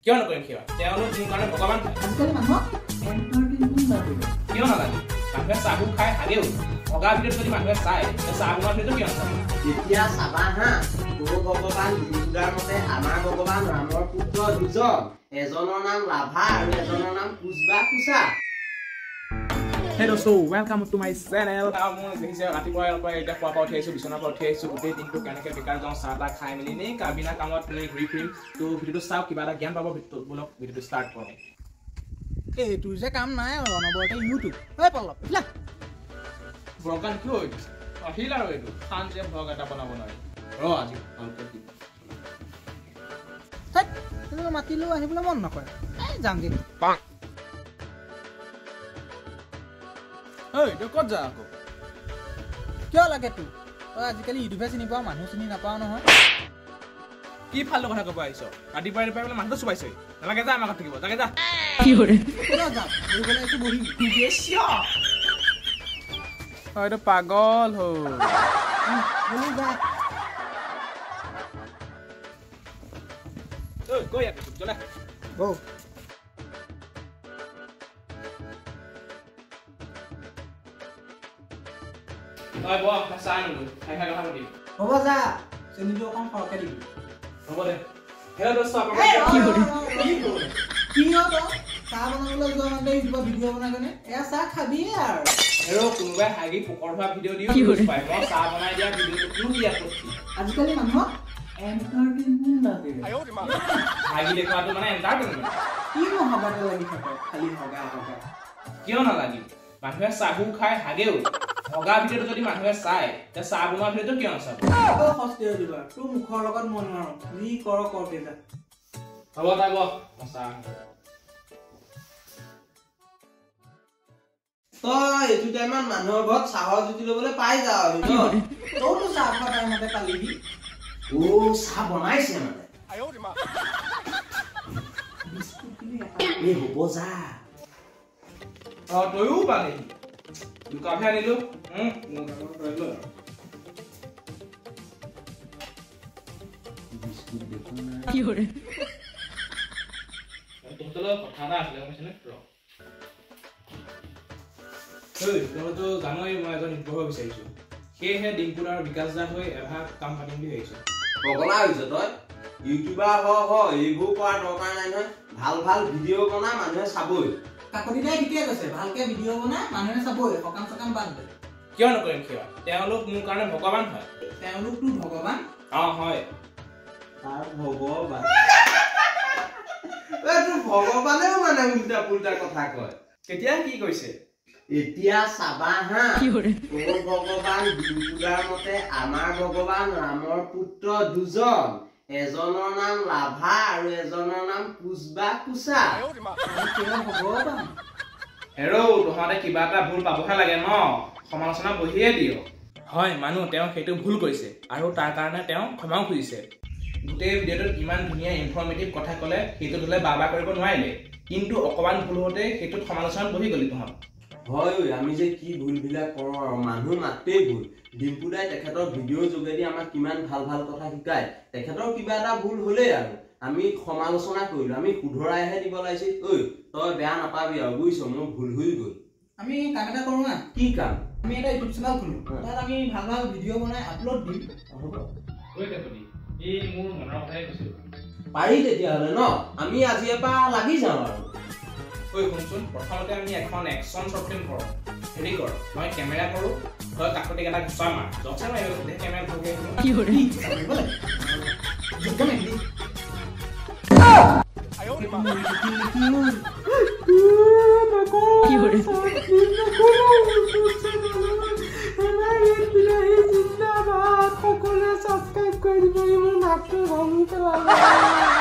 কিয় নকৰিম সেৱা তেওঁলোক মোৰ কাৰণে ভগৱান আজিকালি মানুহক এণ্টাৰটেইনমেণ্ট লাগে কিয় নালাগে মানুহে চাহু খাই আগেও ভগা ভিডিঅ'ত যদি মানুহে চাই চাহ বনোৱা ভিডিঅ'টো কিয় নাচাব এতিয়া চাবা হা তোৰ ভগৱান দুৰ্গাৰ মতে আমাৰ ভগৱান ৰামৰ পুত্ৰ দুজন এজনৰ নাম লাভা আৰু এজনৰ নাম কুচবা কুচা Hello, so welcome to my channel. মই দেখিছে ৰাতিপুৱাৰ পৰা এতিয়া খোৱা উঠি আহিছোঁ বিচনাৰ পৰা উঠি আহিছোঁ গোটেই দিনটো কেনেকৈ বেকাৰ যাওঁ চাহ তাহ খাই মেলি নে বিনা কামত ঘূৰি ফুৰিম তো ভিডিঅ'টো চাওক কিবা এটা জ্ঞান পাব বলক ভিডিঅ'টো ষ্টাৰ্ট কৰোঁ এইটো যে কাম নাই অনবৰতে ইউটিউব ঐ পল্লৱ ব্লগান কি হৈ আহিল আৰু এইটো খান যে ব্লগ এটা বনাব নোৱাৰি আজি তুমি মাতিলেও আহিবলৈ মন নকৰে যাম দে ঐ তই ক'ত যা আকৌ কিয় লাগে তোৰ তই আজিকালি ইউটিউবে চিনি পাওঁ মানুহ চিনি নাপাওঁ নহয় কি ফাল্টু কথা ক'ব আহিছ ৰাতিপুৱাই বোলে মানুহটো চুবাইছে নালাগে যা আমাৰ ঘৰত থাকিব তাকে যা যাম বহিবলৈ আহিছোঁ বহি এইটো পাগল হ'ল যা কৈ চলে বৌ তই বহ চাহ আনিলো খাই খাই কথা পাতিম হ'ব যা চেনিটো অকণ সৰহকৈ দিবি হ'ব দে হেল্ল' দোস্ত কি হ'ব চাহ বনাবলৈ যোৱা মানে ইউটিউবত ভিডিঅ' বনাই কেনে এয়া চাহ খাবিয়ে আৰু হেল্ল' কোনোবাই হাগি পোকৰ হোৱা ভিডিঅ' দিও পাই মই চাহ বনাই দিয়া ভিডিঅ'টো কিয় দিয়া আজিকালি মানুহক এণ্টাৰটেইনমেণ্ট লাগে হাগি দেখুৱাটো মানে এণ্টাৰটেইনমেণ্ট কিনো হগাতে লাগি থাকে খালি হগা হগা কিয় নালাগিব মানুহে চাহু খাই হাগেও ভগা ভিডিঅ'টো যদি মানুহে চাই তে চাহ বনোৱা ভিডিঅ'টো কিয় নাচাব আকৌ সস্তে হৈ দিবা তোৰ মুখৰ লগত মন নোৱাৰো যি কৰ কৰকে যা হ'ব তাই বহ চাহ তই এইটো টাইমত মানুহৰ ঘৰত চাহৰ জুতি ল'বলৈ পাই যাৱ তইতো চাহ খোৱা টাইমতে পালিহি চাহ বনাইছে মানে এই হ'ব যা তইও পালি দুকাপহে আনিলো কথা এটা আছিলে গম তইতো জানই মই এজন ইউটিউবাৰ হ'ব বিচাৰিছো সেয়েহে ডিম্পুল আৰু বিকাশ দা হৈ এভাগ কাম পাতিম বুলি ভাবিছো পগলা হৈছ তই ইউটিউবাৰ এইবোৰ কৰাৰ দৰকাৰ নাই নহয় ভাল ভাল ভিডিঅ' বনা মানুহে চাবই কাকতিদাই ঠিকে কৈছে ভালকে ভিডিঅ' বনাই মানুহে চাবই সকাম চকাম বাদ দে কিয় নকৰিম সেৱা তেওঁলোক মোৰ কাৰণে ভগৱান হয় তেওঁলোকতো ভগৱান হয় তাৰ ভগৱান তোৰ ভগৱানেও মানে উল্টা পুল্টা কথা কয় কেতিয়া কি কৈছে এতিয়া চাবা হা তোৰ ভগৱান দুৰ্গাৰ মতে আমাৰ ভগৱান ৰামৰ পুত্ৰ দুজন এজনৰ নাম লাভা আৰু এজনৰ নাম কুচবা কুচা ভগৱান হেৰৌ তহঁতে কিবা এটা ভুল পাবহে লাগে ন সমালোচনা বহিয়ে দিয় হয় মানুহ তেওঁ সেইটো ভুল কৰিছে আৰু তাৰ কাৰণে তেওঁ ক্ষমাও খুজিছে গোটেই ভিডিঅ'টোত ইমান ধুনীয়া ইনফৰ্মেটিভ কথা ক'লে সেইটোত হ'লে বাবা কৰিব নোৱাৰিলে কিন্তু অকণমান ভুল হওঁতে সেইটোত সমালোচনাত বহি গ'লি তহঁত হয় আমি যে কি ভুলবিলাক কৰোঁ আৰু মানুহ মাত্ৰেই ভুল ডিম্পুদাই তেখেতৰ ভিডিঅ'ৰ যোগেদি আমাক কিমান ভাল ভাল কথা শিকায় তেখেতৰ কিবা এটা ভুল হ'লেই আৰু আমি সমালোচনা কৰিলোঁ আমি শুধৰাইহে দিব লাগিছিল তই বেয়া নাপাবি আৰু বুজিছ মোৰ ভুল হৈ গ'ল আমি কাম এটা কৰোঁ না কি কাম আমি এটা ইউটিউব চেনেল খুলোঁ তাত আমি ভাল ভাল ভিডিঅ' বনাই আপলোড দিম এই মোৰ মনৰ কথাই কৈছিল পাৰি তেতিয়াহ'লে ন আমি আজিৰ পৰা লাগি যাওঁ আৰু শুনচোন প্ৰথমতে আমি এখন একশ্যন শ্বৰ্ট ফিল্ম কৰোঁ হেৰি কৰ মই কেমেৰা কৰোঁ তই কাকতিক এটা গুচা মাৰ যথেষ্ট মাৰিব কেমেৰা ভালকৈ সকলোৱে ছাবস্ক্ৰাইব কৰি দিব মোৰ নাকটো ভাঙি পেলালে